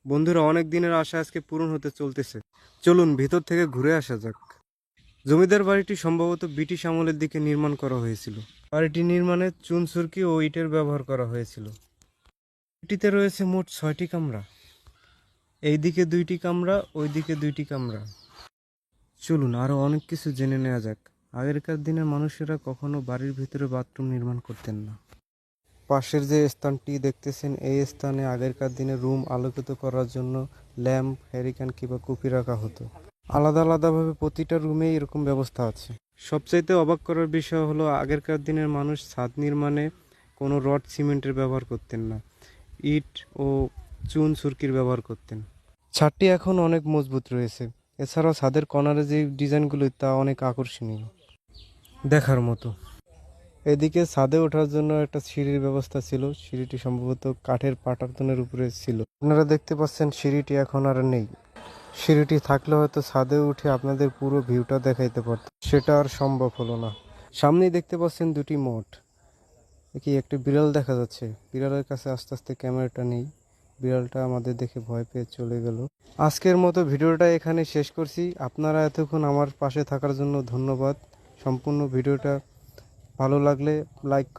বন্ধুরা, অনেক দিনের আশা আজকে পূরণ হতে চলতেছে। চলুন ভিতর থেকে ঘুরে আসা যাক। জমিদার বাড়িটি সম্ভবত ব্রিটিশ আমলের দিকে নির্মাণ করা হয়েছিল। বাড়িটি নির্মাণে চুন সুরকি ও ইটের ব্যবহার করা হয়েছিল। এটিতে রয়েছে মোট 6টি কামরা। এইদিকে 2টি কামরা, ওইদিকে 2টি কামরা। চলুন আরো অনেক কিছু জেনে নেওয়া যাক। আগেরকার দিনের মানুষেরা কখনো বাড়ির ভিতরে বাথরুম নির্মাণ করতেন না। পাশের যে স্থানটি দেখতেছেন, এই স্থানে আগেরকার দিনে রুম আলোকিত করার জন্য ল্যাম্প, হ্যারিকেন কিংবা কুপি রাখা হতো। আলাদা আলাদাভাবে প্রতিটা রুমেই এরকম ব্যবস্থা আছে। সবচাইতে অবাক করার বিষয় হলো আগেরকার দিনের মানুষ ছাদ নির্মাণে কোনো রড সিমেন্টের ব্যবহার করতেন না, ইট ও চুন সুরকির ব্যবহার করতেন। ছাদটি এখন অনেক মজবুত রয়েছে। এছাড়াও ছাদের কর্নারে যে ডিজাইনগুলো তা অনেক আকর্ষণীয়, দেখার মতো। এদিকে ছাদে ওঠার জন্য একটা সিঁড়ির ব্যবস্থা ছিল। সিঁড়িটি সম্ভবত কাঠের পাটাতনের উপরে ছিল। আপনারা দেখতে পাচ্ছেন সিঁড়িটি এখন আর নেই। সিঁড়িটি থাকলে হয়তো ছাদে উঠে আপনাদের পুরো ভিউটা দেখাইতে পারত, সেটা আর সম্ভব হলো না। সামনেই দেখতে পাচ্ছেন 2টি মঠ। কি একটা বিড়াল দেখা যাচ্ছে। বিড়ালের কাছে আস্তে আস্তে ক্যামেরাটা নেই। বিড়ালটা আমাদের দেখে ভয় পেয়ে চলে গেল। আজকের মতো ভিডিওটা এখানে শেষ করছি। আপনারা এতক্ষণ আমার পাশে থাকার জন্য ধন্যবাদ। সম্পূর্ণ ভিডিওটা ভালো লাগলে লাইক